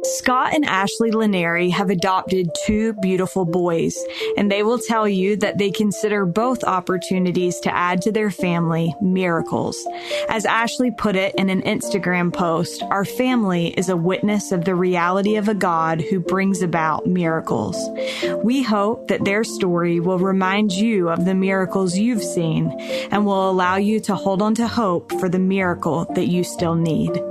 Scott and Ashley Laneri have adopted two beautiful boys, and they will tell you that they consider both opportunities to add to their family miracles. As Ashley put it in an Instagram post, our family is a witness of the reality of a God who brings about miracles. We hope that their story will remind you of the miracles you've seen and will allow you to hold on to hope for the miracle that you still need.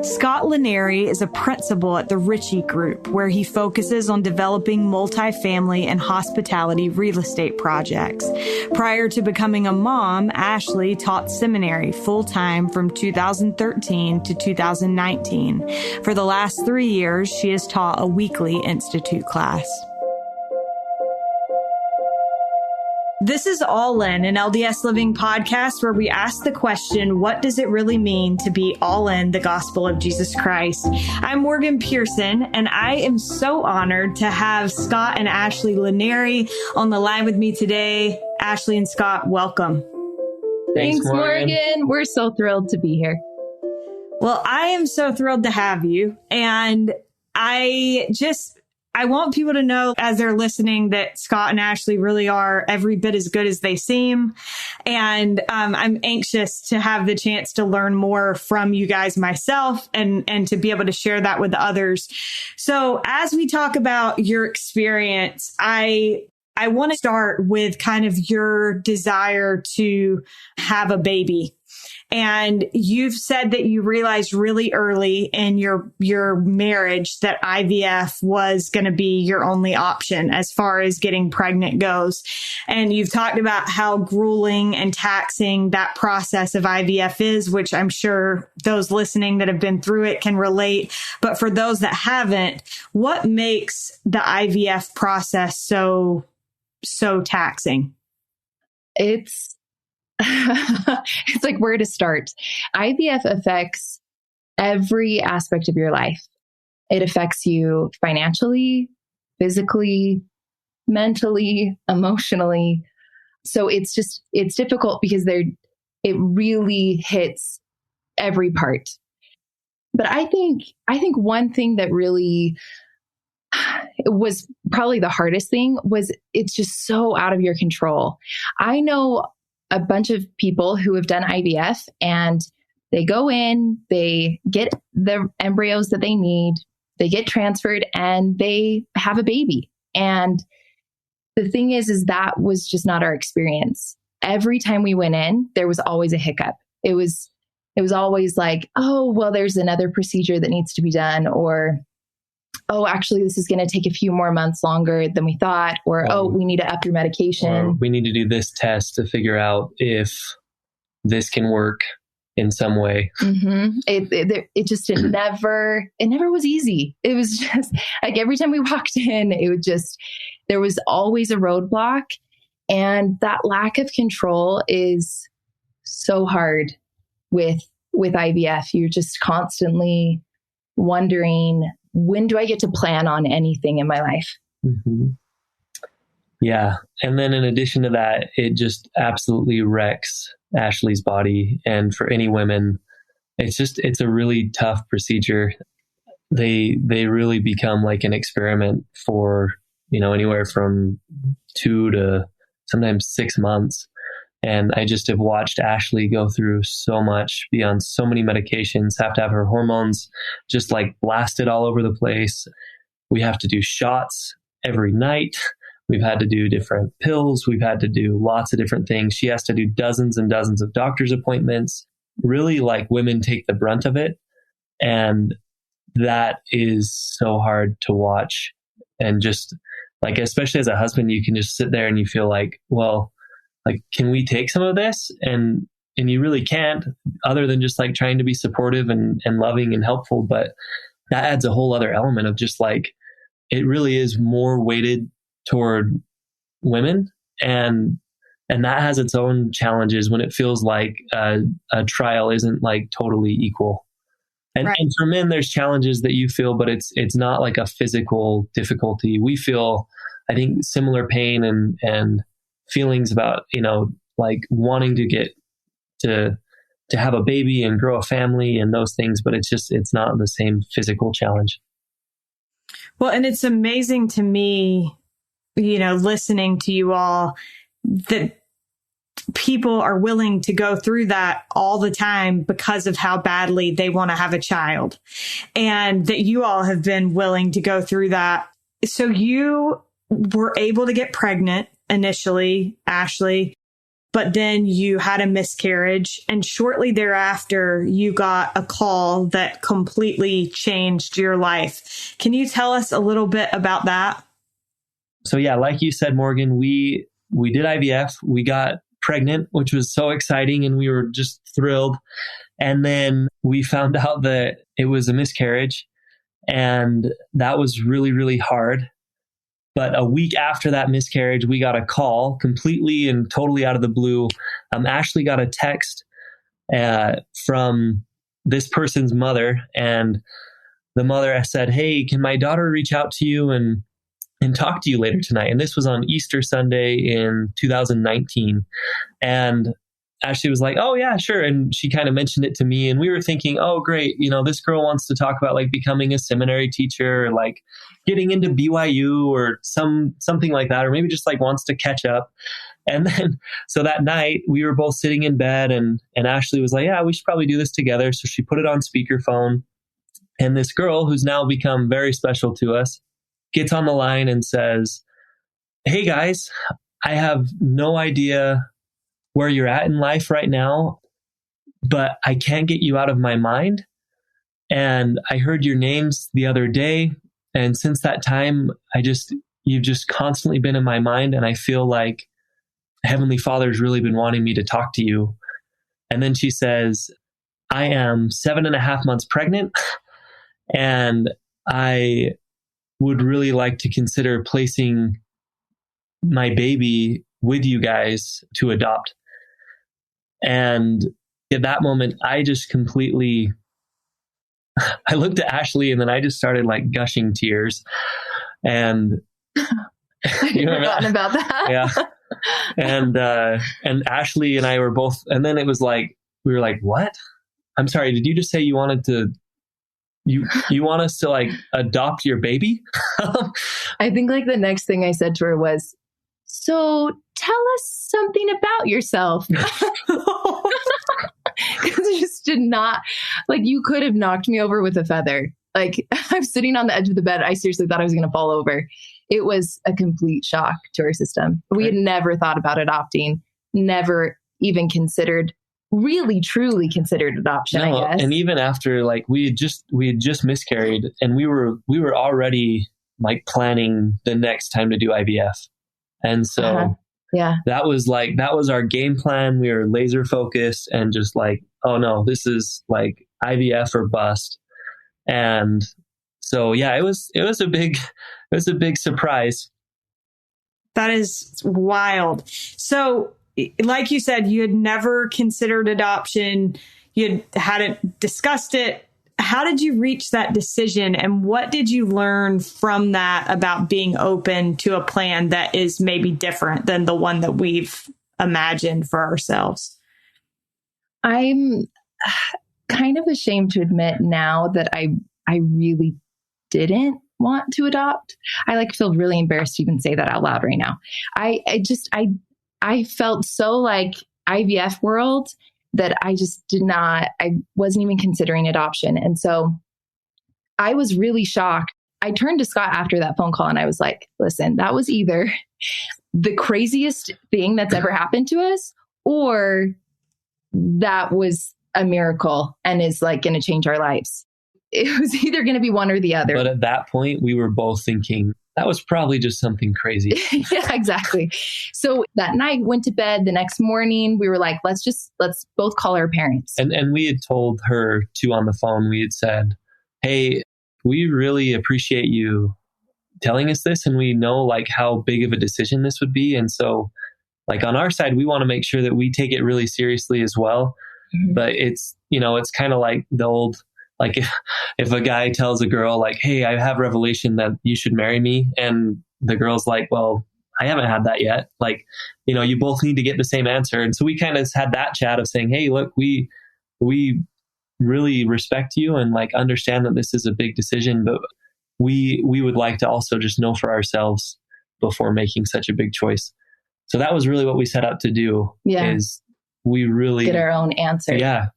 Scott Laneri is a principal at the Ritchie Group, where he focuses on developing multifamily and hospitality real estate projects. Prior to becoming a mom, Ashley taught seminary full-time from 2013 to 2019. For the last 3 years, she has taught a weekly institute class. This is All In, an LDS Living podcast where we ask the question, what does it really mean to be all in the gospel of Jesus Christ? I'm Morgan Pearson, and I am so honored to have Scott and Ashley Laneri on the line with me today. Ashley and Scott, welcome. Thanks, Morgan. We're so thrilled to be here. Well, I am so thrilled to have you. And I want people to know as they're listening that Scott and Ashley really are every bit as good as they seem. And I'm anxious to have the chance to learn more from you guys myself and to be able to share that with others. So as we talk about your experience, I want to start with kind of your desire to have a baby. And you've said that you realized really early in your marriage that IVF was going to be your only option as far as getting pregnant goes. And you've talked about how grueling and taxing that process of IVF is, which I'm sure those listening that have been through it can relate. But for those that haven't, what makes the IVF process so taxing? It's like where to start. IVF affects every aspect of your life. It affects you financially, physically, mentally, emotionally. So it's difficult because it really hits every part. But I think one thing that really was probably the hardest thing was it's just so out of your control. I know a bunch of people who have done IVF and they go in, they get the embryos that they need, they get transferred and they have a baby. And the thing is that was just not our experience. Every time we went in, there was always a hiccup. It was always like, oh, well, there's another procedure that needs to be done, or oh, actually, this is going to take a few more months longer than we thought, or, oh, we need to up your medication. Or we need to do this test to figure out if this can work in some way. Mm-hmm. It never was easy. It was just like every time we walked in, there was always a roadblock. And that lack of control is so hard with IVF. You're just constantly wondering, when do I get to plan on anything in my life? Mm-hmm. Yeah. And then in addition to that, it just absolutely wrecks Ashley's body. And for any women, it's a really tough procedure. They really become like an experiment for, anywhere from 2 to sometimes 6 months. And I just have watched Ashley go through so much, be on so many medications, have to have her hormones just like blasted all over the place. We have to do shots every night. We've had to do different pills. We've had to do lots of different things. She has to do dozens and dozens of doctor's appointments. Really, like, women take the brunt of it. And that is so hard to watch. And just like, especially as a husband, you can just sit there and you feel like, well, like, can we take some of this? And you really can't, other than just like trying to be supportive and loving and helpful. But that adds a whole other element of just like, it really is more weighted toward women. And that has its own challenges when it feels like a trial isn't like totally equal. And, right. And for men, there's challenges that you feel, but it's not like a physical difficulty. We feel, I think, similar pain and feelings about, like wanting to get to have a baby and grow a family and those things, but it's not the same physical challenge. Well, and it's amazing to me, listening to you all, that people are willing to go through that all the time because of how badly they want to have a child, and that you all have been willing to go through that. So you were able to get pregnant initially, Ashley, but then you had a miscarriage. And shortly thereafter, you got a call that completely changed your life. Can you tell us a little bit about that? So yeah, like you said, Morgan, we did IVF. We got pregnant, which was so exciting, and we were just thrilled. And then we found out that it was a miscarriage, and that was really, really hard. But a week after that miscarriage, we got a call completely and totally out of the blue. Ashley got a text from this person's mother, and the mother said, "Hey, can my daughter reach out to you and talk to you later tonight?" And this was on Easter Sunday in 2019. And Ashley was like, "Oh yeah, sure." And she kind of mentioned it to me, and we were thinking, "Oh great, this girl wants to talk about like becoming a seminary teacher, or like getting into BYU or something like that, or maybe just like wants to catch up." And then, so that night we were both sitting in bed, and Ashley was like, "Yeah, we should probably do this together." So she put it on speakerphone, and this girl who's now become very special to us gets on the line and says, "Hey guys, I have no idea where you're at in life right now, but I can't get you out of my mind. And I heard your names the other day. And since that time, you've just constantly been in my mind. And I feel like Heavenly Father's really been wanting me to talk to you." And then she says, "I am 7.5 months pregnant, and I would really like to consider placing my baby with you guys to adopt." And at that moment, I just completely, I looked at Ashley, and then I just started like gushing tears. And I'd forgotten about that. Yeah. And Ashley and I were both, and then it was like, we were like, "What? I'm sorry, did you just say you wanted to, you want us to like adopt your baby?" I think like the next thing I said to her was, "So tell us something about yourself." Because I just did not, like, you could have knocked me over with a feather. Like, I'm sitting on the edge of the bed. I seriously thought I was going to fall over. It was a complete shock to our system. We had never thought about adopting, never even considered, really, truly considered adoption, no, I guess. And even after, like, we had just miscarried, and we were already like planning the next time to do IVF. And so yeah, that was our game plan. We were laser focused and just like, "Oh no, this is like IVF or bust." And so, yeah, it was a big surprise. That is wild. So, like you said, you had never considered adoption. You hadn't discussed it. How did you reach that decision, and what did you learn from that about being open to a plan that is maybe different than the one that we've imagined for ourselves? I'm kind of ashamed to admit now that I really didn't want to adopt. I like feel really embarrassed to even say that out loud right now. I felt so like IVF world that I wasn't even considering adoption. And so I was really shocked. I turned to Scott after that phone call and I was like, "Listen, that was either the craziest thing that's ever happened to us, or that was a miracle and is like going to change our lives." It was either going to be one or the other. But at that point, we were both thinking that was probably just something crazy. Yeah, exactly. So that night, went to bed. The next morning, we were like, let's both call our parents. And we had told her too on the phone. We had said, "Hey, we really appreciate you telling us this, and we know like how big of a decision this would be. And so like on our side, we want to make sure that we take it really seriously as well." Mm-hmm. But it's kind of like the old, like if a guy tells a girl like, "Hey, I have revelation that you should marry me." And the girl's like, "Well, I haven't had that yet." Like, you both need to get the same answer. And so we kind of had that chat of saying, "Hey, look, we really respect you and like understand that this is a big decision, but we would like to also just know for ourselves before making such a big choice. So that was really what we set out to do. Yeah. Is we really get our own answer. Yeah.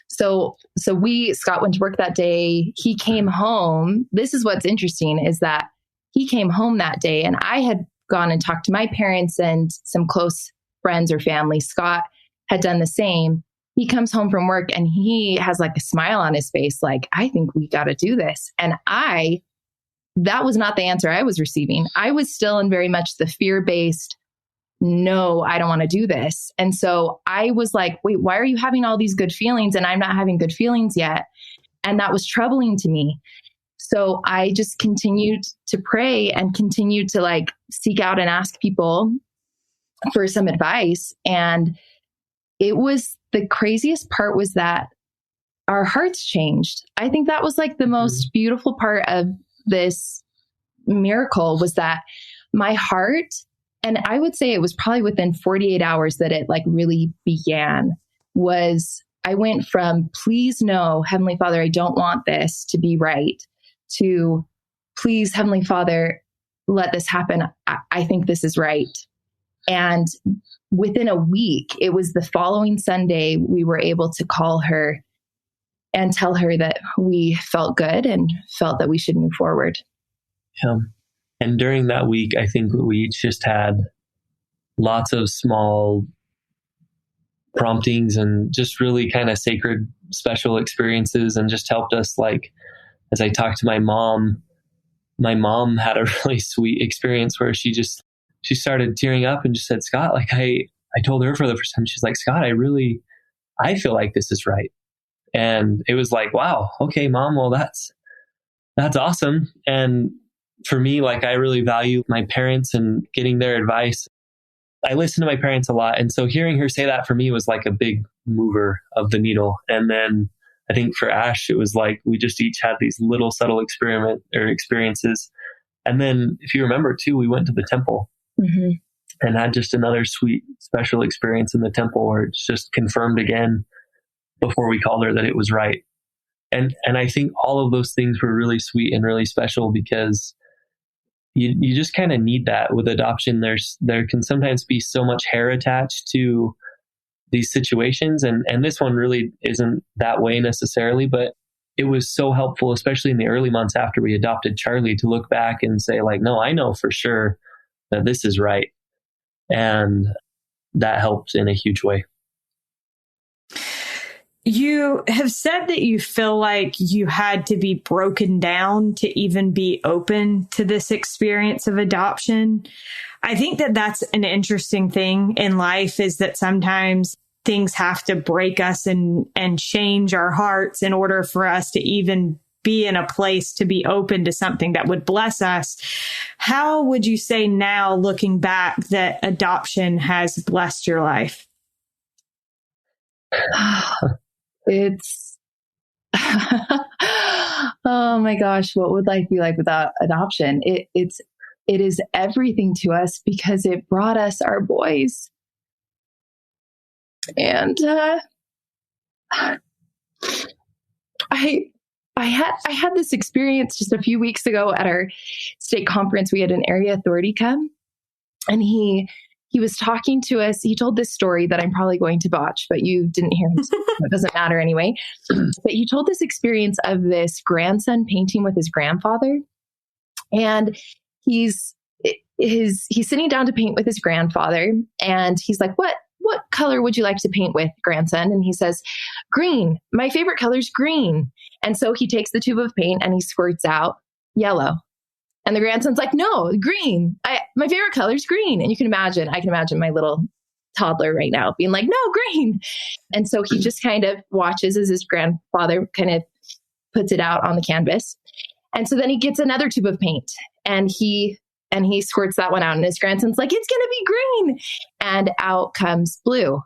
So Scott went to work that day. He came home. This is what's interesting is that he came home that day and I had gone and talked to my parents and some close friends or family. Scott had done the same. He comes home from work and he has like a smile on his face. Like, I think we got to do this. And that was not the answer I was receiving. I was still in very much the fear-based, no, I don't want to do this. And so I was like, wait, why are you having all these good feelings? And I'm not having good feelings yet. And that was troubling to me. So I just continued to pray and continued to like seek out and ask people for some advice. And it was the craziest part was that our hearts changed. I think that was like the most beautiful part of this miracle was that my heart, and I would say it was probably within 48 hours that it like really began, was I went from, please no, Heavenly Father, I don't want this to be right, to please, Heavenly Father, let this happen. I think this is right. And within a week, it was the following Sunday, we were able to call her and tell her that we felt good and felt that we should move forward. Yeah. And during that week, I think we each just had lots of small promptings and just really kind of sacred, special experiences, and just helped us. Like, as I talked to my mom had a really sweet experience where she started tearing up and just said, Scott, like I told her for the first time, she's like, Scott, I feel like this is right. And it was like, wow, okay, Mom, well, that's awesome. And for me, like, I really value my parents and getting their advice. I listen to my parents a lot. And so hearing her say that for me was like a big mover of the needle. And then I think for Ash, it was like, we just each had these little subtle experiences. And then if you remember too, we went to the temple and had just another sweet, special experience in the temple where it's just confirmed again before we called her that it was right. And I think all of those things were really sweet and really special because you just kind of need that with adoption. There can sometimes be so much hair attached to these situations. And this one really isn't that way necessarily, but it was so helpful, especially in the early months after we adopted Charlie, to look back and say like, no, I know for sure that this is right. And that helped in a huge way. You have said that you feel like you had to be broken down to even be open to this experience of adoption. I think that that's an interesting thing in life, is that sometimes things have to break us and change our hearts in order for us to even be in a place to be open to something that would bless us. How would you say now, looking back, that adoption has blessed your life? It's, oh my gosh, what would life be like without adoption? It is everything to us because it brought us our boys. And I had this experience just a few weeks ago at our state conference. We had an area authority come, and he was talking to us. He told this story that I'm probably going to botch, but you didn't hear him. So it doesn't matter anyway. But he told this experience of this grandson painting with his grandfather. And he's sitting down to paint with his grandfather. And he's like, what color would you like to paint with, grandson? And he says, green. My favorite color is green. And so he takes the tube of paint and he squirts out yellow. And the grandson's like, no, green. My favorite color is green. And I can imagine my little toddler right now being like, no, green. And so he just kind of watches as his grandfather kind of puts it out on the canvas. And so then he gets another tube of paint and he squirts that one out. And his grandson's like, it's going to be green. And out comes blue.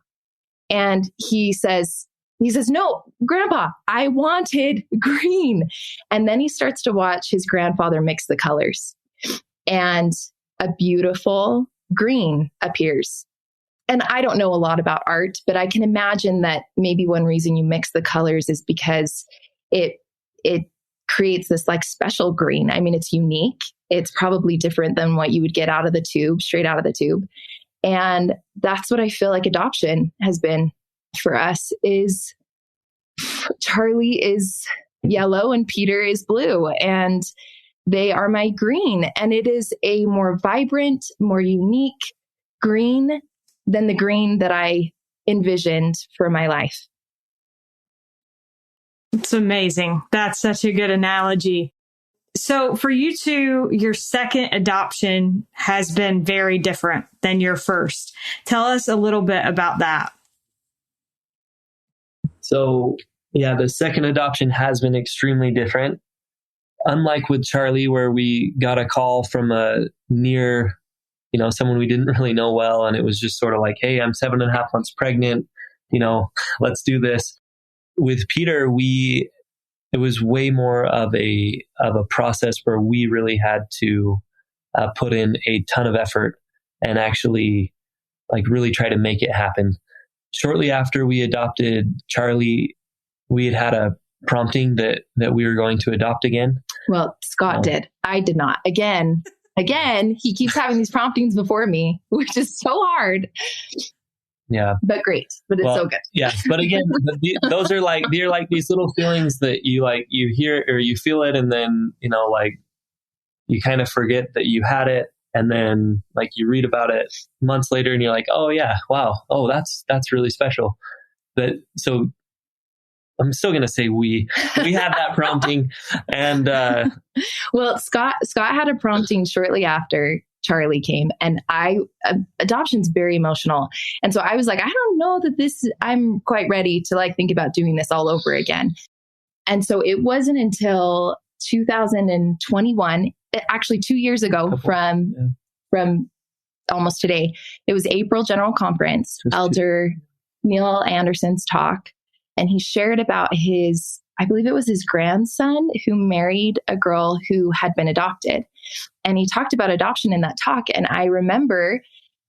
And he says, no, Grandpa, I wanted green. And then he starts to watch his grandfather mix the colors, and a beautiful green appears. And I don't know a lot about art, but I can imagine that maybe one reason you mix the colors is because it creates this like special green. I mean, it's unique. It's probably different than what you would get out of the tube, straight out of the tube. And that's what I feel like adoption has been for us is Charlie is yellow and Peter is blue, and they are my green. And it is a more vibrant, more unique green than the green that I envisioned for my life. It's amazing. That's such a good analogy. So for you two, your second adoption has been very different than your first. Tell us a little bit about that. So, yeah, the second adoption has been extremely different. Unlike with Charlie, where we got a call from a near, someone we didn't really know well. And it was just sort of like, hey, I'm 7.5 months pregnant, let's do this. With Peter, it was way more of a process where we really had to put in a ton of effort and actually really try to make it happen. Shortly after we adopted Charlie, we had a prompting that we were going to adopt again. Well, Scott did. I did not. Again, he keeps having these promptings before me, which is so hard. Yeah. But great. But it's so good. Yeah. But again, those are they're like these little feelings that you hear or you feel it. And then, you kind of forget that you had it. And then you read about it months later and you're like, oh yeah, wow. Oh, that's really special. So I'm still going to say we had that prompting. And, well, Scott had a prompting shortly after Charlie came, and adoption's very emotional. And so I was like, I don't know that I'm quite ready to think about doing this all over again. And so it wasn't until 2021, actually 2 years ago from almost today, it was April General Conference, Elder Neil Anderson's talk. And he shared about I believe it was his grandson who married a girl who had been adopted. And he talked about adoption in that talk. And I remember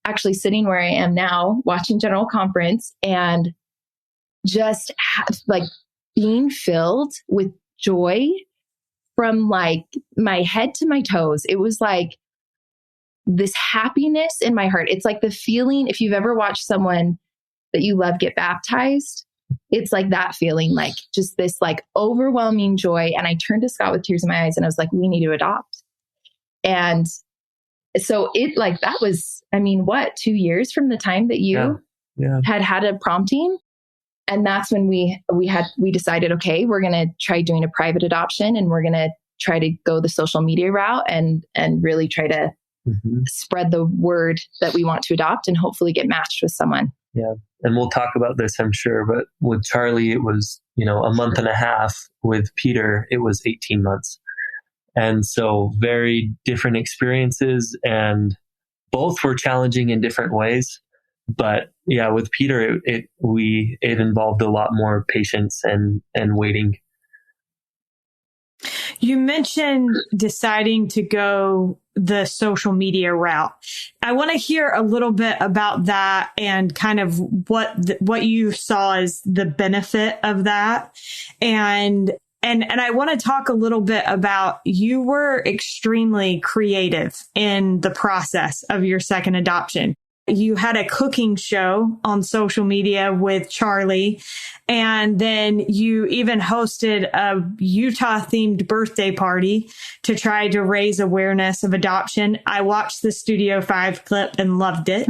actually sitting where I am now, watching General Conference and just being filled with joy from my head to my toes. It was this happiness in my heart. It's like the feeling, if you've ever watched someone that you love get baptized, it's like that feeling, just this overwhelming joy. And I turned to Scott with tears in my eyes and I was like, we need to adopt. And so that was, 2 years from the time that you had a prompting. And that's when we decided, okay, we're going to try doing a private adoption, and we're going to try to go the social media route and really try to spread the word that we want to adopt and hopefully get matched with someone. Yeah. And we'll talk about this, I'm sure. But with Charlie, it was, a month and a half. With Peter, it was 18 months. And so very different experiences, and both were challenging in different ways. But yeah, with Peter, it involved a lot more patience and waiting. You mentioned deciding to go the social media route. I want to hear a little bit about that and kind of what you saw as the benefit of that. And I want to talk a little bit about, you were extremely creative in the process of your second adoption. You had a cooking show on social media with Charlie, and then you even hosted a Utah themed birthday party to try to raise awareness of adoption. I watched the Studio 5 clip and loved it.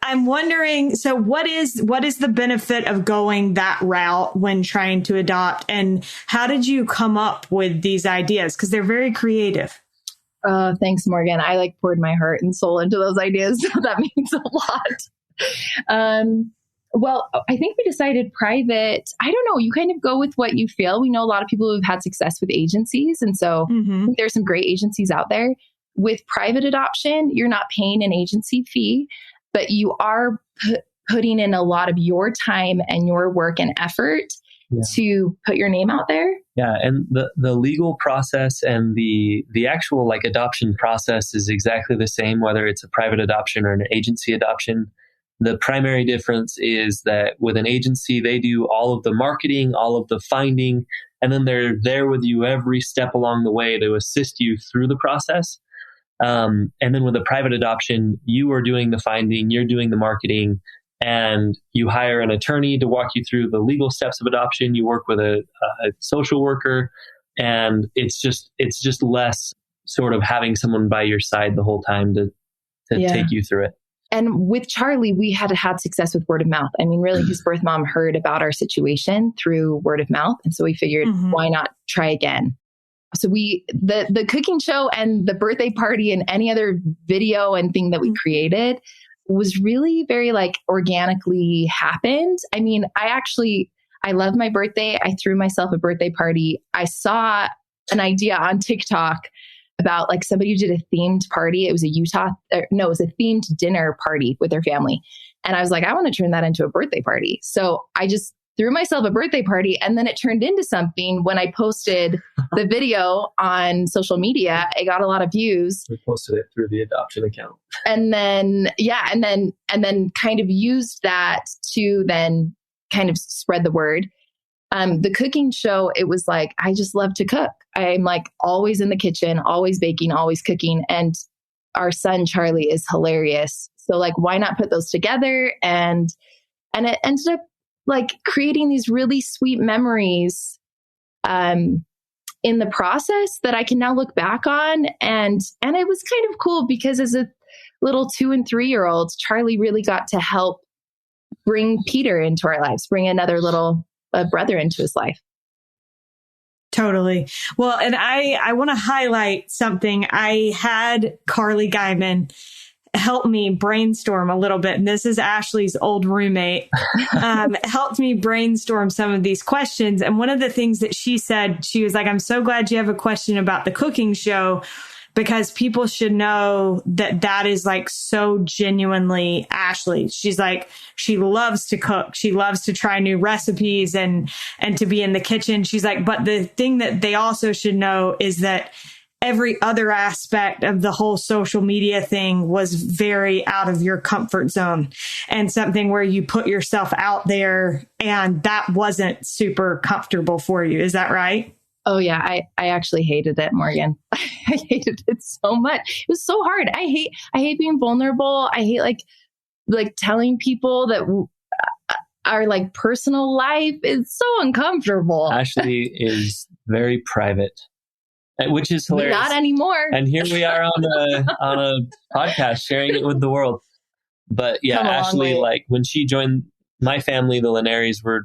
I'm wondering, so what is the benefit of going that route when trying to adopt, and how did you come up with these ideas? Because they're very creative. Thanks, Morgan. I poured my heart and soul into those ideas. So that means a lot. Well, I think we decided private. I don't know. You kind of go with what you feel. We know a lot of people who've had success with agencies. And so I think there's some great agencies out there. With private adoption, you're not paying an agency fee, but you are putting in a lot of your time and your work and effort to put your name out there. Yeah. And the legal process and the actual adoption process is exactly the same, whether it's a private adoption or an agency adoption. The primary difference is that with an agency, they do all of the marketing, all of the finding, And then they're there with you every step along the way to assist you through the process. And then with a private adoption, you are doing the finding, you're doing the marketing, and you hire an attorney to walk you through the legal steps of adoption. You work with a social worker, and it's just less sort of having someone by your side the whole time to take you through it. And with Charlie, we had success with word of mouth. I mean, really, his birth mom heard about our situation through word of mouth. And so we figured, why not try again? So the cooking show and the birthday party and any other video and thing that we created was really very like organically happened. I mean, I love my birthday. I threw myself a birthday party. I saw an idea on TikTok about like somebody who did a themed party. It was it was a themed dinner party with their family. And I was like, I want to turn that into a birthday party. So I just threw myself a birthday party, and then it turned into something. When I posted the video on social media, it got a lot of views. We posted it through the adoption account. And then, and then kind of used that to then kind of spread the word. The cooking show, it was like, I just love to cook. I'm like always in the kitchen, always baking, always cooking. And our son, Charlie, is hilarious. So like, why not put those together? And it ended up like creating these really sweet memories in the process that I can now look back on. And it was kind of cool because as a little 2 and 3-year-olds, Charlie really got to help bring Peter into our lives, bring another little brother into his life. Totally. Well, and I want to highlight something. I had Carly Guyman help me brainstorm a little bit. And this is Ashley's old roommate, helped me brainstorm some of these questions. And one of the things that she said, she was like, I'm so glad you have a question about the cooking show, because people should know that is like so genuinely Ashley. She's like, she loves to cook. She loves to try new recipes and to be in the kitchen. She's like, but the thing that they also should know is that every other aspect of the whole social media thing was very out of your comfort zone and something where you put yourself out there, and that wasn't super comfortable for you. Is that right? Oh yeah. I actually hated it, Morgan. I hated it so much. It was so hard. I hate being vulnerable. I hate like telling people that our like personal life is so uncomfortable. Ashley is very private, which is hilarious. Not anymore. And here we are on a podcast sharing it with the world. But yeah, Ashley, like when she joined my family, the Laneris were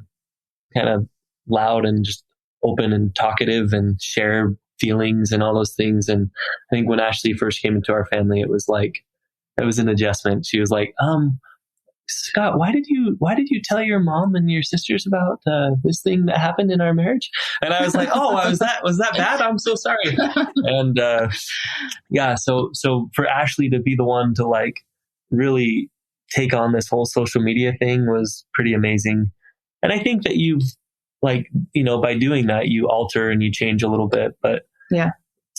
kind of loud and just open and talkative and share feelings and all those things. And I think when Ashley first came into our family, it was an adjustment. She was like, Scott, why did you tell your mom and your sisters about this thing that happened in our marriage? And I was like, oh, was that bad? I'm so sorry. And so for Ashley to be the one to like really take on this whole social media thing was pretty amazing. And I think that you've by doing that, you alter and you change a little bit, but yeah,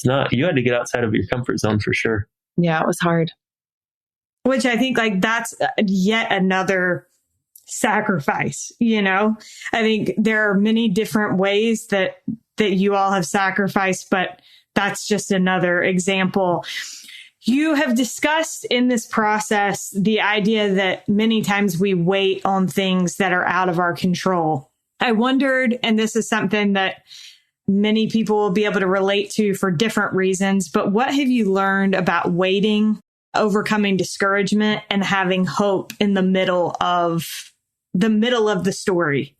you had to get outside of your comfort zone for sure. Yeah, it was hard. Which I think like that's yet another sacrifice, I think there are many different ways that you all have sacrificed, but that's just another example. You have discussed in this process the idea that many times we wait on things that are out of our control. I wondered, and this is something that many people will be able to relate to for different reasons, but what have you learned about waiting, overcoming discouragement, and having hope in the middle of the story?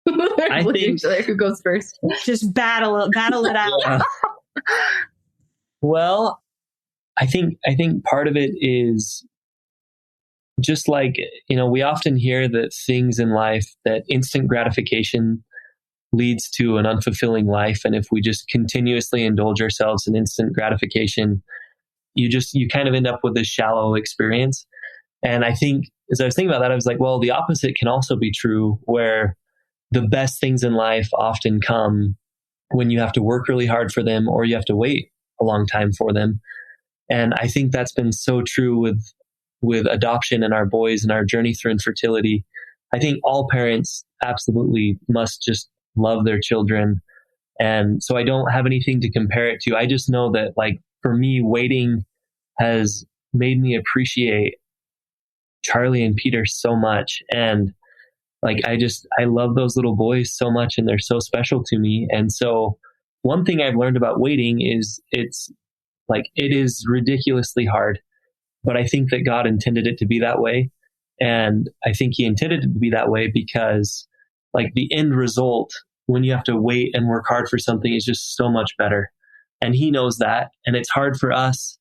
I think who goes first? Just battle it out. Yeah. Well, I think part of it is just like, we often hear that things in life, that instant gratification leads to an unfulfilling life. And if we just continuously indulge ourselves in instant gratification, you kind of end up with this shallow experience. And I think as I was thinking about that, I was like, well, the opposite can also be true, where the best things in life often come when you have to work really hard for them, or you have to wait a long time for them. And I think that's been so true with adoption and our boys and our journey through infertility. I think all parents absolutely must just love their children. And so I don't have anything to compare it to. I just know that, like, for me, waiting has made me appreciate Charlie and Peter so much. And like, I love those little boys so much, and they're so special to me. And so one thing I've learned about waiting is it is ridiculously hard, but I think that God intended it to be that way. And I think he intended it to be that way because, like, the end result, when you have to wait and work hard for something, is just so much better. And he knows that. And it's hard for us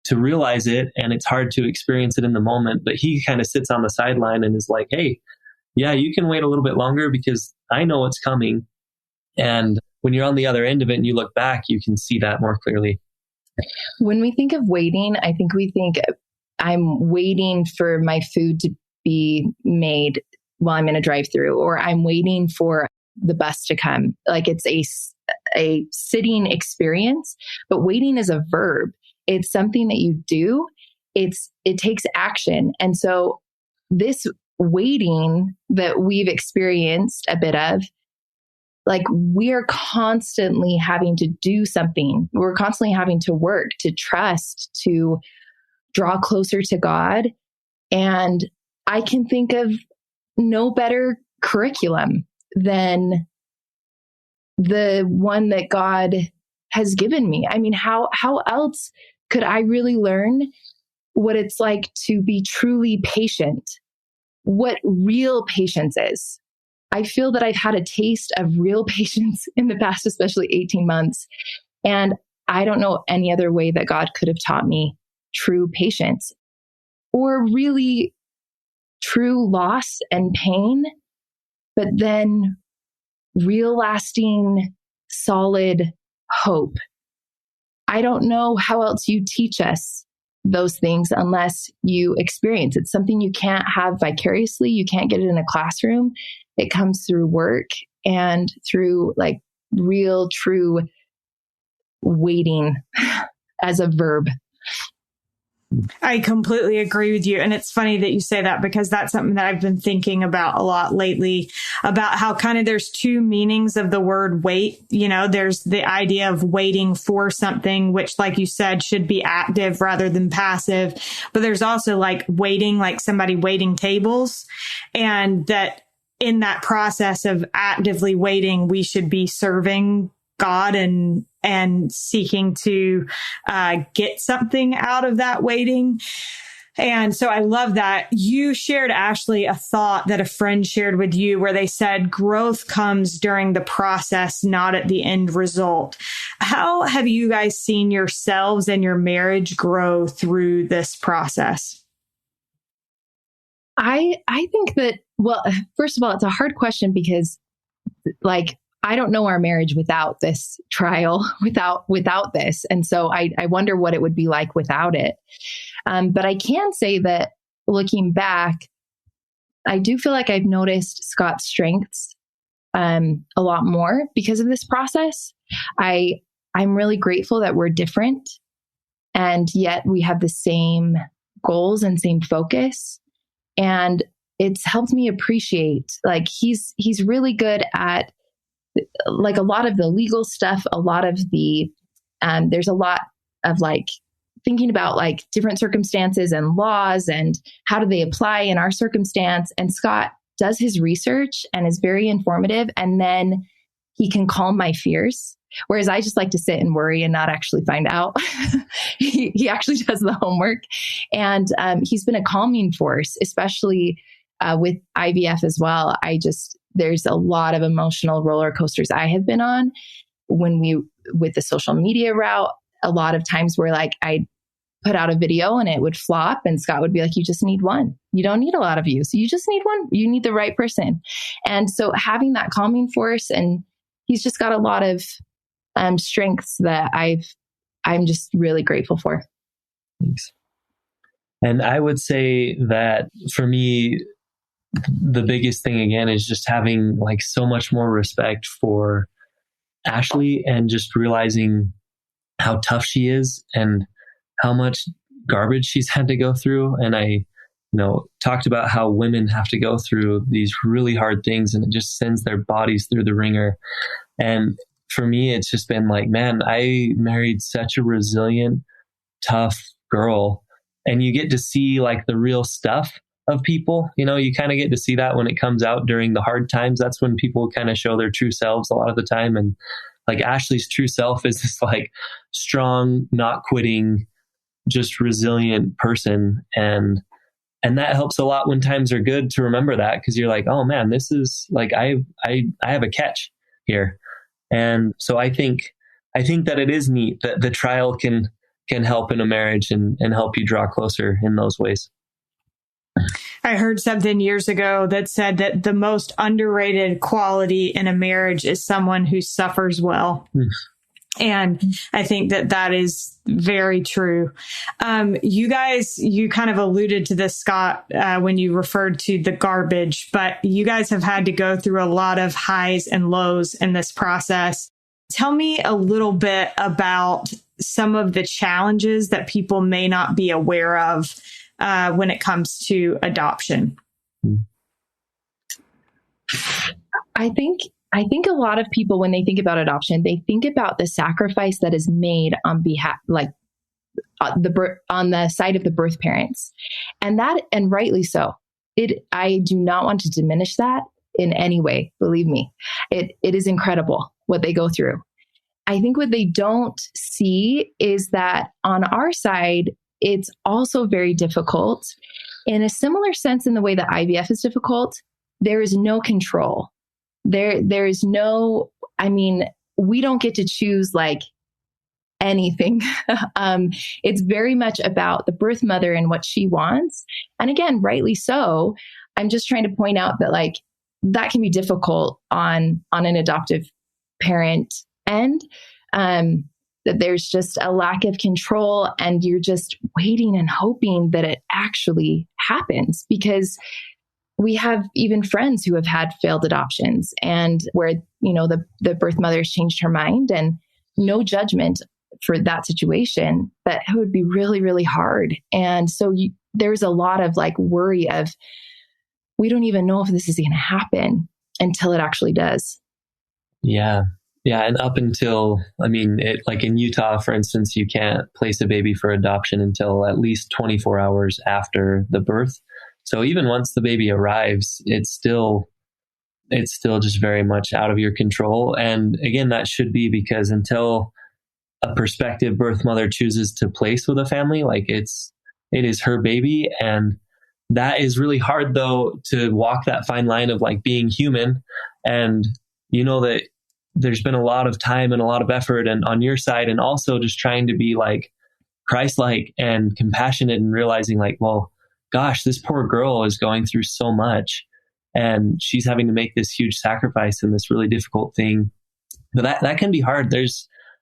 to realize it, and it's hard to experience it in the moment. But he kind of sits on the sideline and is like, hey, yeah, you can wait a little bit longer because I know what's coming. And when you're on the other end of it and you look back, you can see that more clearly. When we think of waiting, I think we think I'm waiting for my food to be made while I'm in a drive-through, or I'm waiting for the bus to come. Like, it's a sitting experience, but waiting is a verb. It's something that you do. It takes action. And so this waiting that we've experienced a bit of, like, we are constantly having to do something. We're constantly having to work, to trust, to draw closer to God. And I can think of no better curriculum than the one that God has given me. I mean, how else could I really learn what it's like to be truly patient, what real patience is? I feel that I've had a taste of real patience in the past, especially 18 months. And I don't know any other way that God could have taught me true patience, or really true loss and pain, but then real lasting, solid hope. I don't know how else you teach us those things unless you experience. It's something you can't have vicariously. You can't get it in a classroom. It comes through work and through, like, real, true waiting as a verb. I completely agree with you. And it's funny that you say that, because that's something that I've been thinking about a lot lately, about how kind of there's two meanings of the word wait. You know, there's the idea of waiting for something, which, like you said, should be active rather than passive. But there's also like waiting, like somebody waiting tables, and that in that process of actively waiting, we should be serving God and seeking to get something out of that waiting. And so I love that. You shared, Ashley, a thought that a friend shared with you where they said growth comes during the process, not at the end result. How have you guys seen yourselves and your marriage grow through this process? I think that, well, first of all, it's a hard question because, like, I don't know our marriage without this trial, without this. And so I wonder what it would be like without it. But I can say that looking back, I do feel like I've noticed Scott's strengths a lot more because of this process. I'm really grateful that we're different, and yet we have the same goals and same focus. And it's helped me appreciate, like, he's really good at, like, a lot of the legal stuff, a lot of the, there's a lot of, like, thinking about, like, different circumstances and laws and how do they apply in our circumstance. And Scott does his research and is very informative. And then he can calm my fears. Whereas I just like to sit and worry and not actually find out. He actually does the homework. And he's been a calming force, especially with IVF as well. There's a lot of emotional roller coasters I have been on with the social media route. A lot of times where, like, I'd put out a video and it would flop, and Scott would be like, you just need one. You don't need a lot of views. You just need one. You need the right person. And so having that calming force, and he's just got a lot of strengths that I'm just really grateful for. Thanks. And I would say that for me, the biggest thing again is just having, like, so much more respect for Ashley, and just realizing how tough she is and how much garbage she's had to go through. And I talked about how women have to go through these really hard things, and it just sends their bodies through the ringer. And for me, it's just been like, man, I married such a resilient, tough girl. And you get to see like the real stuff of people. You kind of get to see that when it comes out during the hard times. That's when people kind of show their true selves a lot of the time. And like Ashley's true self is this like strong, not quitting, just resilient person. And that helps a lot when times are good to remember that, because you're like, oh man, this is like, I have a catch here. And so I think that it is neat that the trial can help in a marriage and help you draw closer in those ways. I heard something years ago that said that the most underrated quality in a marriage is someone who suffers well. And I think that is very true. You guys, you kind of alluded to this, Scott, when you referred to the garbage, but you guys have had to go through a lot of highs and lows in this process. Tell me a little bit about some of the challenges that people may not be aware of when it comes to adoption. I think a lot of people, when they think about adoption, they think about the sacrifice that is made on behalf, like on the side of the birth parents, and rightly so. I do not want to diminish that in any way. Believe me, it is incredible what they go through. I think what they don't see is that on our side, it's also very difficult in a similar sense in the way that IVF is difficult. There is no control. There is no, we don't get to choose like anything. It's very much about the birth mother and what she wants. And again, rightly so. I'm just trying to point out that like that can be difficult on an adoptive parent end. That there's just a lack of control, and you're just waiting and hoping that it actually happens, because we have even friends who have had failed adoptions and where, the birth mother's changed her mind, and no judgment for that situation, but it would be really, really hard. And so there's a lot of like worry of, we don't even know if this is going to happen until it actually does. Yeah. Yeah. And up until, like in Utah, for instance, you can't place a baby for adoption until at least 24 hours after the birth. So even once the baby arrives, it's still just very much out of your control. And again, that should be, because until a prospective birth mother chooses to place with a family, like it is her baby. And that is really hard though, to walk that fine line of like being human. And that there's been a lot of time and a lot of effort and on your side, and also just trying to be like Christ-like and compassionate, and realizing like, well, gosh, this poor girl is going through so much and she's having to make this huge sacrifice in this really difficult thing. But that can be hard.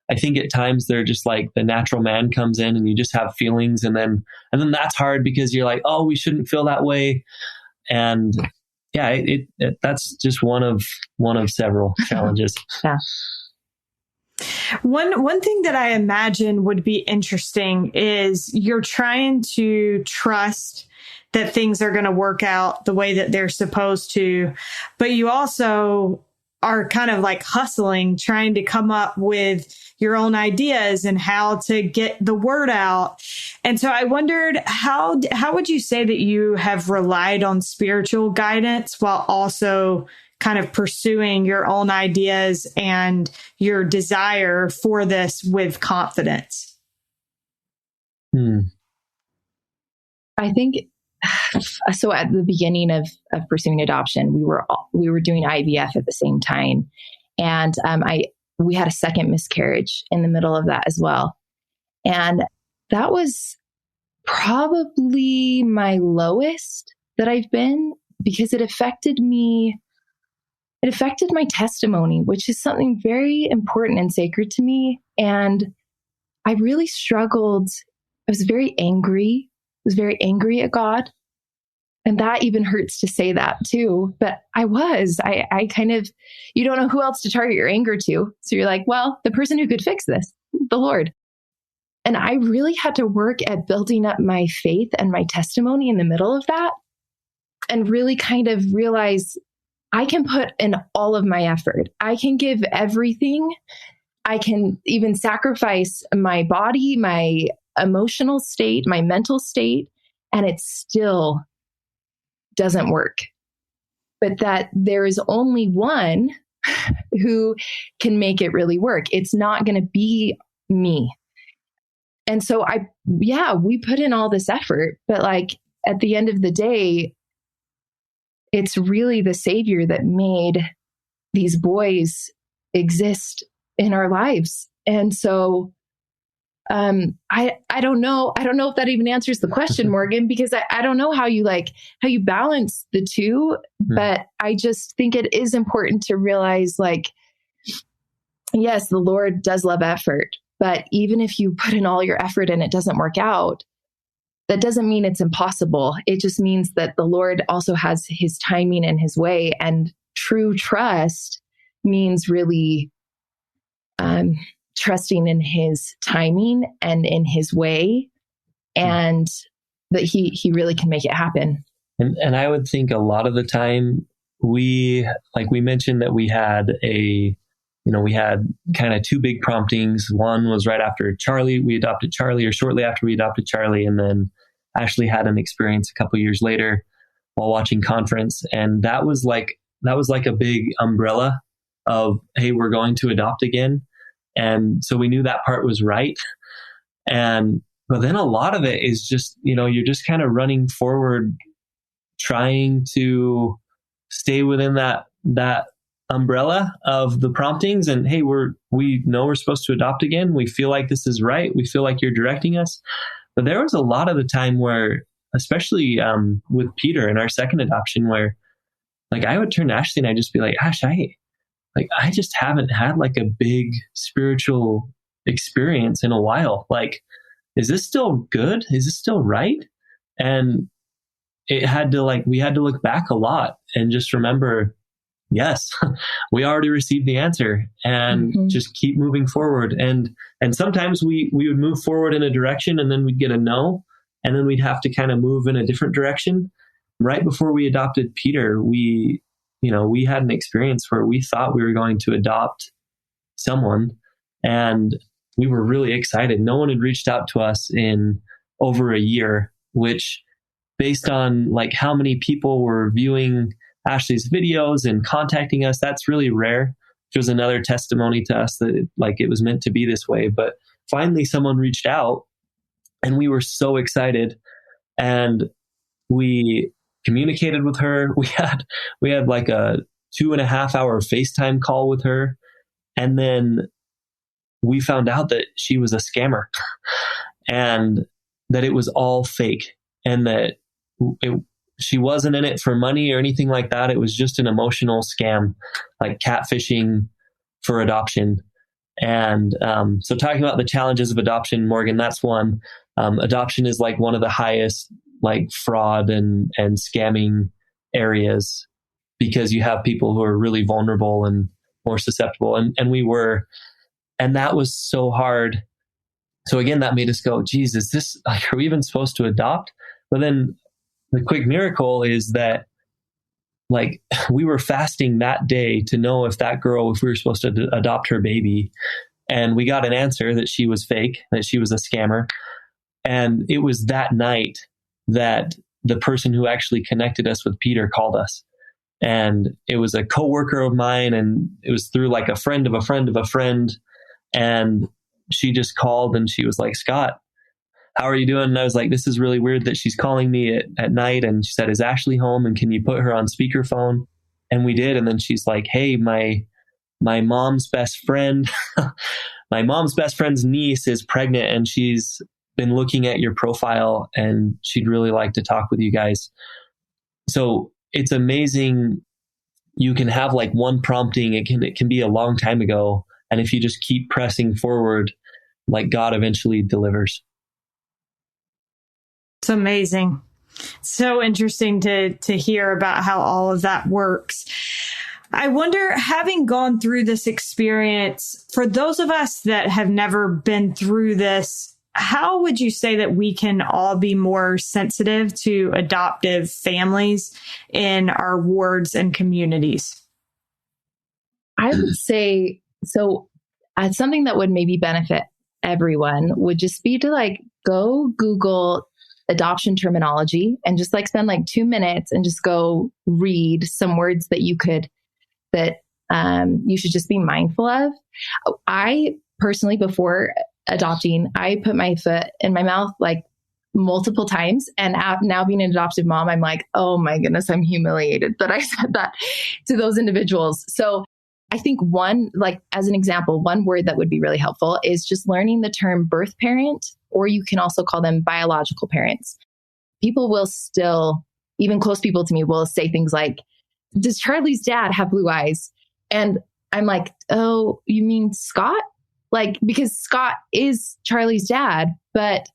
I think at times they're just like the natural man comes in and you just have feelings, and then that's hard because you're like, oh, we shouldn't feel that way. And yeah, that's just one of several challenges. Yeah. One thing that I imagine would be interesting is you're trying to trust that things are going to work out the way that they're supposed to, but you also are kind of like hustling, trying to come up with your own ideas and how to get the word out. And so I wondered, how would you say that you have relied on spiritual guidance while also kind of pursuing your own ideas and your desire for this with confidence? I think so. At the beginning of pursuing adoption, we were doing IVF at the same time, and we had a second miscarriage in the middle of that as well, and that was probably my lowest that I've been, because it affected me. It affected my testimony, which is something very important and sacred to me. And I really struggled. I was very angry. I was very angry at God. And that even hurts to say that too. But I kind of, you don't know who else to target your anger to. So you're like, well, the person who could fix this, the Lord. And I really had to work at building up my faith and my testimony in the middle of that, and really kind of realize I can put in all of my effort. I can give everything. I can even sacrifice my body, my emotional state, my mental state, and it still doesn't work. But that there is only one who can make it really work. It's not going to be me. And so we put in all this effort, but like at the end of the day, it's really the Savior that made these boys exist in our lives. And so I don't know if that even answers the question, Morgan, because I don't know how you balance the two, but I just think it is important to realize, like, yes, the Lord does love effort, but even if you put in all your effort and it doesn't work out, that doesn't mean it's impossible. It just means that the Lord also has his timing and his way, and true trust means really trusting in his timing and in his way, and that he really can make it happen. And I would think a lot of the time we mentioned that we had we had kind of two big promptings. One was right after we adopted Charlie, or shortly after we adopted Charlie. And then Ashley had an experience a couple years later while watching Conference. And that was like a big umbrella of, hey, we're going to adopt again. And so we knew that part was right. But then a lot of it is just, you're just kind of running forward, trying to stay within that umbrella of the promptings. And hey, we know we're supposed to adopt again. We feel like this is right. We feel like you're directing us. But there was a lot of the time where, especially with Peter in our second adoption, where like I would turn to Ashley and I'd just be like, Ash, I just haven't had like a big spiritual experience in a while. Like, is this still good? Is this still right? And we had to look back a lot and just remember, yes, we already received the answer, and just keep moving forward. And sometimes we would move forward in a direction and then we'd get a no, and then we'd have to kind of move in a different direction. Right before we adopted Peter, we had an experience where we thought we were going to adopt someone, and we were really excited. No one had reached out to us in over a year, which, based on like how many people were viewing Ashley's videos and contacting us, that's really rare. Which was another testimony to us that it was meant to be this way. But finally someone reached out, and we were so excited, and we communicated with her. We had like a 2.5 hour FaceTime call with her. And then we found out that she was a scammer and that it was all fake, and that she wasn't in it for money or anything like that. It was just an emotional scam, like catfishing for adoption. And so talking about the challenges of adoption, Morgan, that's one. Adoption is like one of the highest like fraud and scamming areas, because you have people who are really vulnerable and more susceptible. And we were, and that was so hard. So again, that made us go, geez, is this, like, are we even supposed to adopt? But then the quick miracle is that, like, we were fasting that day to know if we were supposed to adopt her baby. And we got an answer that she was fake, that she was a scammer. And it was that night that the person who actually connected us with Peter called us. And it was a coworker of mine, and it was through like a friend of a friend of a friend. And she just called and she was like, Scott, how are you doing? And I was like, this is really weird that she's calling me at night. And she said, is Ashley home? And can you put her on speakerphone? And we did. And then she's like, hey, my mom's best friend, my mom's best friend's niece is pregnant, and she's been looking at your profile, and she'd really like to talk with you guys. So it's amazing. You can have like one prompting. It can be a long time ago. And if you just keep pressing forward, like, God eventually delivers. It's amazing. So interesting to hear about how all of that works. I wonder, having gone through this experience, for those of us that have never been through this, how would you say that we can all be more sensitive to adoptive families in our wards and communities? I would say, so something that would maybe benefit everyone would just be to like go Google adoption terminology and just like spend like 2 minutes and just go read some words that you should just be mindful of. I personally, before adopting, I put my foot in my mouth like multiple times. And now being an adoptive mom, I'm like, oh my goodness, I'm humiliated that I said that to those individuals. So I think as an example, one word that would be really helpful is just learning the term birth parent, or you can also call them biological parents. People will still, even close people to me will say things like, does Charlie's dad have blue eyes? And I'm like, oh, you mean Scott? Like, because Scott is Charlie's dad, but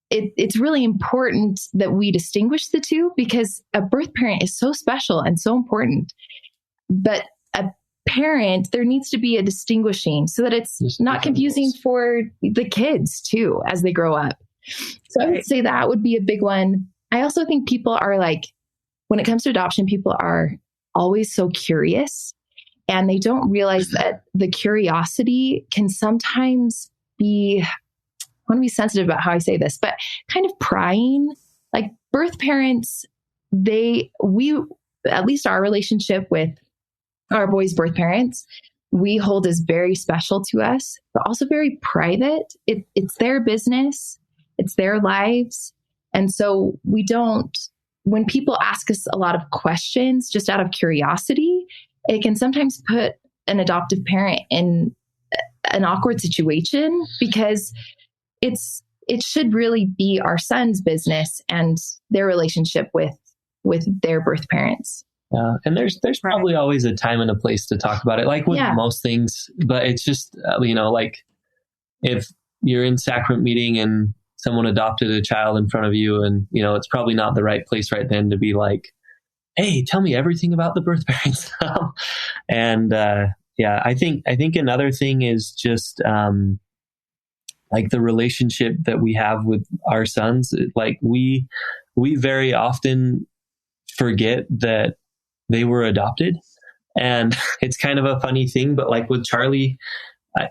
it's really important that we distinguish the two, because a birth parent is so special and so important. But a parent, there needs to be a distinguishing so that it's not confusing for the kids too as they grow up. So I would say that would be a big one. I also think people are like, when it comes to adoption, people are always so curious, and they don't realize that the curiosity can sometimes be, I want to be sensitive about how I say this, but kind of prying. Like birth parents, at least our relationship with our boys' birth parents, we hold as very special to us, but also very private. It's their business. It's their lives. And so when people ask us a lot of questions just out of curiosity, it can sometimes put an adoptive parent in an awkward situation, because it should really be our son's business and their relationship with their birth parents. Yeah. And there's probably always a time and a place to talk about it, like with most things, but it's just, like if you're in sacrament meeting and someone adopted a child in front of you, and, it's probably not the right place right then to be like, hey, tell me everything about the birth parents. And, I think another thing is just, like the relationship that we have with our sons. Like we very often forget that they were adopted. And it's kind of a funny thing, but like with Charlie, I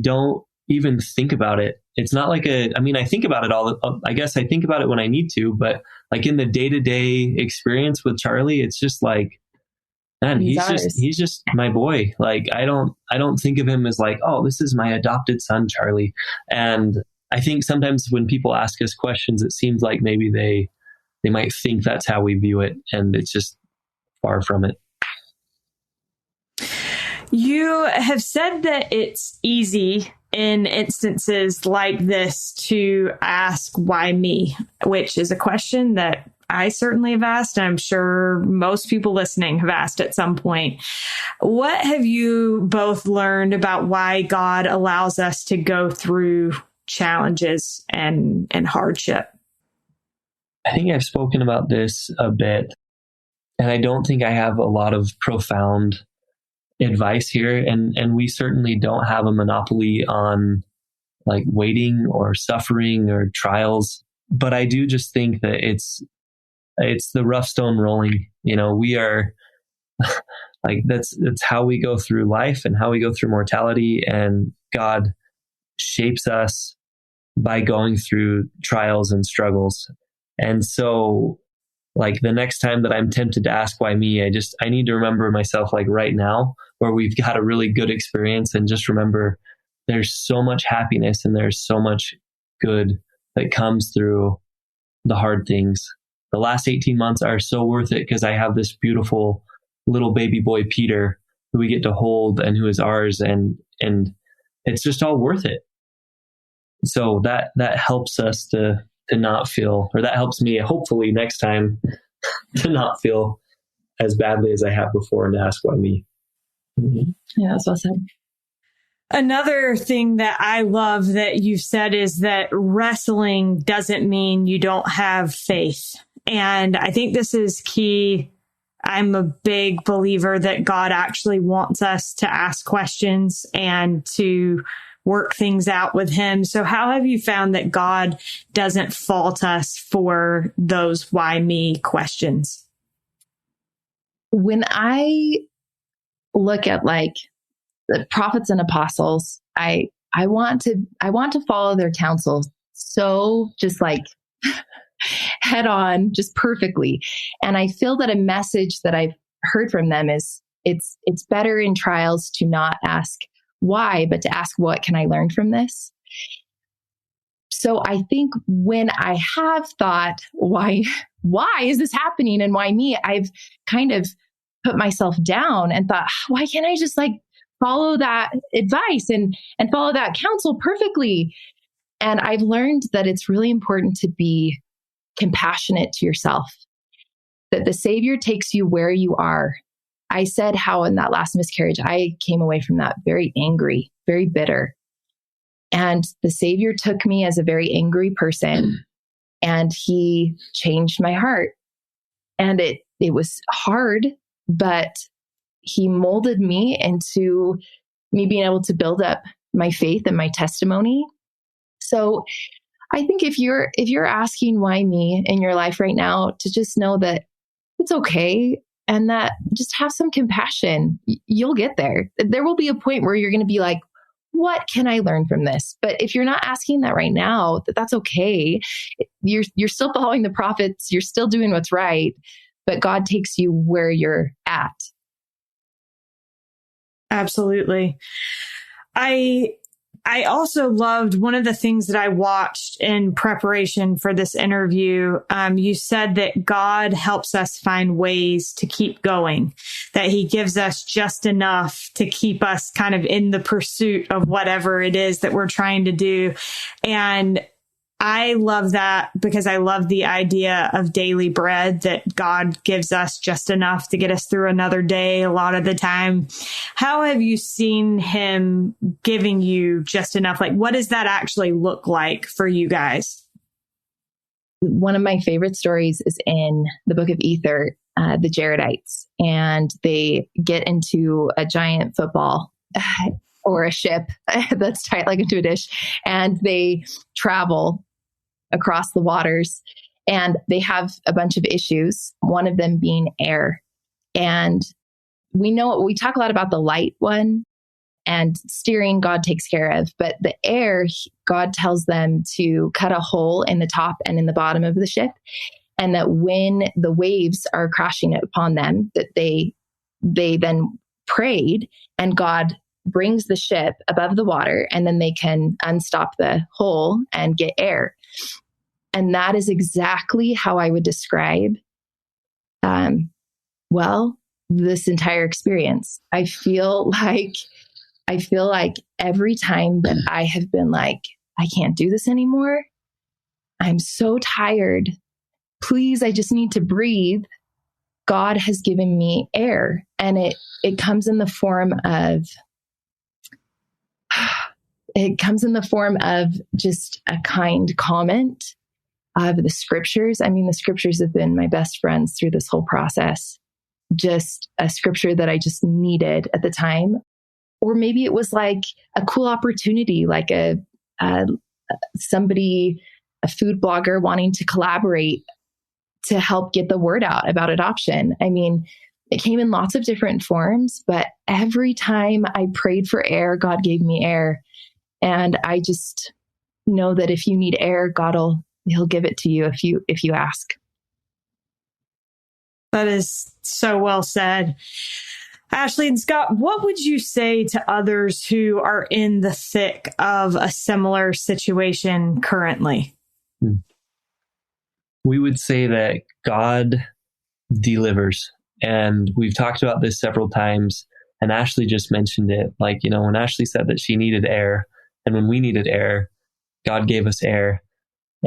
don't even think about it. It's not like I think about it I guess I think about it when I need to, but like in the day-to-day experience with Charlie, it's just like, man, he's just my boy. Like I don't think of him as like, oh, this is my adopted son, Charlie. And I think sometimes when people ask us questions, it seems like maybe they might think that's how we view it, and it's just far from it. You have said that it's easy in instances like this to ask, why me? Which is a question that I certainly have asked. I'm sure most people listening have asked at some point. What have you both learned about why God allows us to go through challenges and hardship? I think I've spoken about this a bit, and I don't think I have a lot of profound advice here. And we certainly don't have a monopoly on like waiting or suffering or trials. But I do just think that it's the rough stone rolling. We are like, that's how we go through life and how we go through mortality. And God shapes us by going through trials and struggles. And so like the next time that I'm tempted to ask why me, I need to remember myself like right now where we've got a really good experience, and just remember there's so much happiness and there's so much good that comes through the hard things. The last 18 months are so worth it because I have this beautiful little baby boy, Peter, who we get to hold and who is ours. And it's just all worth it. So that helps us to not feel, or that helps me hopefully next time to not feel as badly as I have before and to ask why me. Mm-hmm. Yeah, that's well said. Another thing that I love that you've said is that wrestling doesn't mean you don't have faith. And I think this is key. I'm a big believer that God actually wants us to ask questions and to work things out with him. So how have you found that God doesn't fault us for those why me questions? When I look at like the prophets and apostles, I want to follow their counsel. So just like head on, just perfectly. And I feel that a message that I've heard from them is it's better in trials to not ask why, but to ask, what can I learn from this? So I think when I have thought, why is this happening and why me? I've kind of put myself down and thought, why can't I just like follow that advice and follow that counsel perfectly? And I've learned that it's really important to be compassionate to yourself, that the Savior takes you where you are. I said how in that last miscarriage, I came away from that very angry, very bitter. And the Savior took me as a very angry person and he changed my heart. And it was hard, but he molded me into me being able to build up my faith and my testimony. So I think if you're asking why me in your life right now, to just know that it's okay and that just have some compassion. You'll get there. There will be a point where you're going to be like, what can I learn from this? But if you're not asking that right now, that's okay. You're still following the prophets. You're still doing what's right, but God takes you where you're at. Absolutely. I also loved one of the things that I watched in preparation for this interview. You said that God helps us find ways to keep going, that he gives us just enough to keep us kind of in the pursuit of whatever it is that we're trying to do. And I love that because I love the idea of daily bread, that God gives us just enough to get us through another day a lot of the time. How have you seen him giving you just enough? Like, what does that actually look like for you guys? One of my favorite stories is in the book of Ether, the Jaredites, and they get into a giant football or a ship that's tight like into a dish, and they travel across the waters, and they have a bunch of issues, one of them being air. And we talk a lot about the light one, and steering God takes care of, but the air, God tells them to cut a hole in the top and in the bottom of the ship, and that when the waves are crashing upon them, that they then prayed, and God brings the ship above the water, and then they can unstop the hole and get air. And that is exactly how I would describe, this entire experience. I feel like every time that I have been like, I can't do this anymore. I'm so tired. Please, I just need to breathe. God has given me air, and it comes in the form of just a kind comment of the scriptures. I mean, the scriptures have been my best friends through this whole process. Just a scripture that I just needed at the time. Or maybe it was like a cool opportunity, like a food blogger wanting to collaborate to help get the word out about adoption. I mean, it came in lots of different forms, but every time I prayed for air, God gave me air. And I just know that if you need air, he'll give it to you if you ask. That is so well said. Ashley and Scott, what would you say to others who are in the thick of a similar situation currently? We would say that God delivers. And we've talked about this several times. And Ashley just mentioned it. Like, when Ashley said that she needed air, and when we needed air, God gave us air.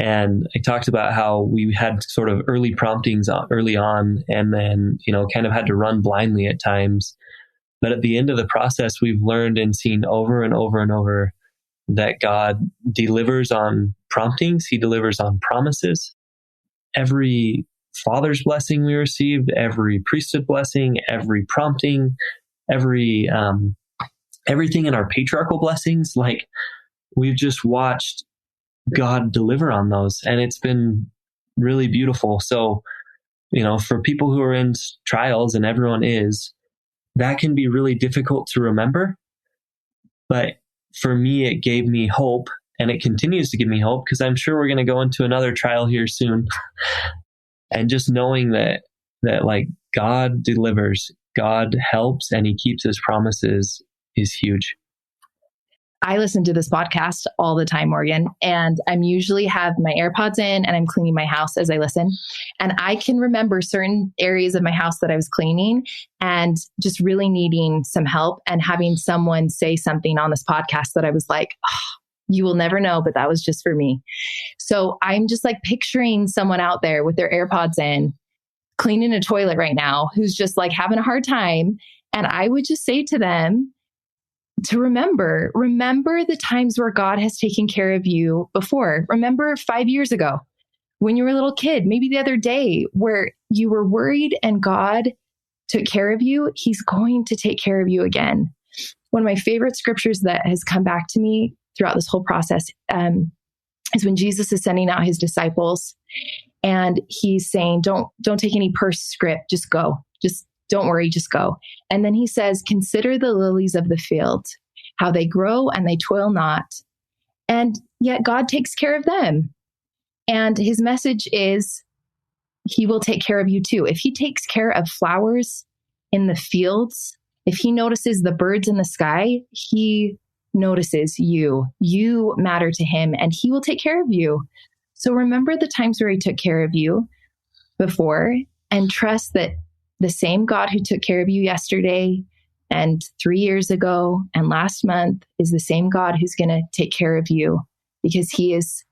And I talked about how we had sort of early promptings early on, and then, kind of had to run blindly at times. But at the end of the process, we've learned and seen over and over and over that God delivers on promptings. He delivers on promises. Every father's blessing we received, every priesthood blessing, every prompting, every everything in our patriarchal blessings, like we've just watched God deliver on those, and it's been really beautiful. So, for people who are in trials, and everyone is, that can be really difficult to remember. But for me, it gave me hope, and it continues to give me hope, because I'm sure we're going to go into another trial here soon. And just knowing that like God delivers, God helps, and he keeps his promises is huge. I listen to this podcast all the time, Morgan, and I'm usually have my AirPods in and I'm cleaning my house as I listen. And I can remember certain areas of my house that I was cleaning and just really needing some help, and having someone say something on this podcast that I was like, oh, you will never know, but that was just for me. So I'm just like picturing someone out there with their AirPods in, cleaning a toilet right now, who's just like having a hard time. And I would just say to them, to remember the times where God has taken care of you before. Remember 5 years ago when you were a little kid, maybe the other day, where you were worried and God took care of you. He's going to take care of you again. One of my favorite scriptures that has come back to me throughout this whole process is when Jesus is sending out his disciples, and he's saying, don't take any purse script, just go. Just don't worry, just go. And then he says, consider the lilies of the field, how they grow and they toil not. And yet God takes care of them. And his message is, he will take care of you too. If he takes care of flowers in the fields, if he notices the birds in the sky, he notices you. You matter to him, and he will take care of you. So remember the times where he took care of you before, and trust that the same God who took care of you yesterday and 3 years ago and last month is the same God who's going to take care of you, because he is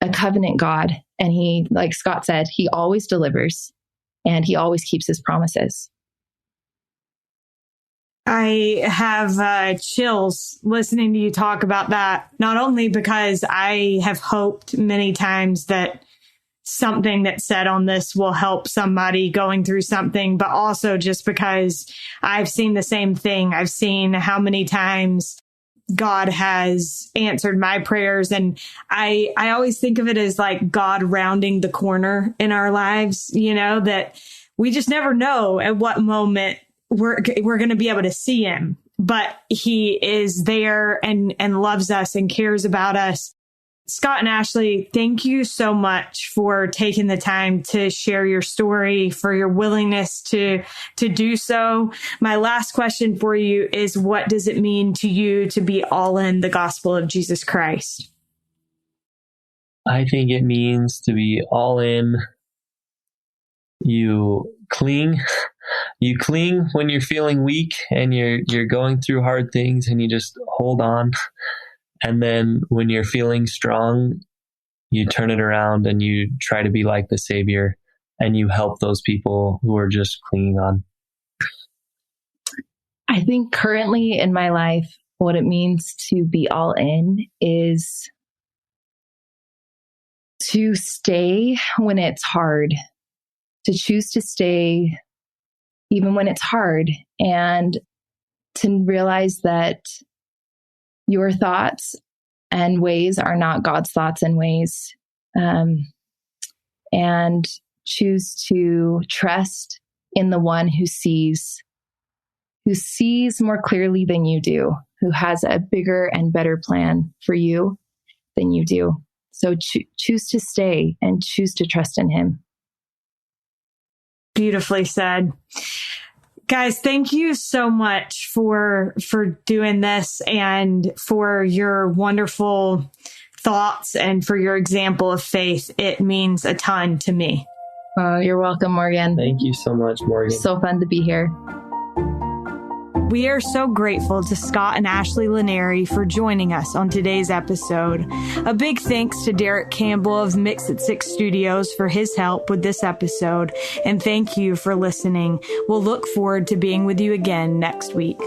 a covenant God. And he, like Scott said, he always delivers, and he always keeps his promises. I have chills listening to you talk about that, not only because I have hoped many times that something that's said on this will help somebody going through something, but also just because I've seen the same thing. I've seen how many times God has answered my prayers. And I always think of it as like God rounding the corner in our lives, that we just never know at what moment we're going to be able to see him, but he is there and loves us and cares about us. Scott and Ashley, thank you so much for taking the time to share your story, for your willingness to do so. My last question for you is, what does it mean to you to be all in the gospel of Jesus Christ? I think it means to be all in. You cling when you're feeling weak and you're going through hard things, and you just hold on. And then when you're feeling strong, you turn it around and you try to be like the Savior, and you help those people who are just clinging on. I think currently in my life, what it means to be all in is to stay when it's hard, to choose to stay even when it's hard, and to realize that your thoughts and ways are not God's thoughts and ways, and choose to trust in the one who sees more clearly than you do, who has a bigger and better plan for you than you do. So choose to stay and choose to trust in him. Beautifully said. Guys, thank you so much for doing this, and for your wonderful thoughts, and for your example of faith. It means a ton to me. Oh, you're welcome, Morgan. Thank you so much, Morgan. So fun to be here. We are so grateful to Scott and Ashley Laneri for joining us on today's episode. A big thanks to Derek Campbell of Mix at 6 Studios for his help with this episode. And thank you for listening. We'll look forward to being with you again next week.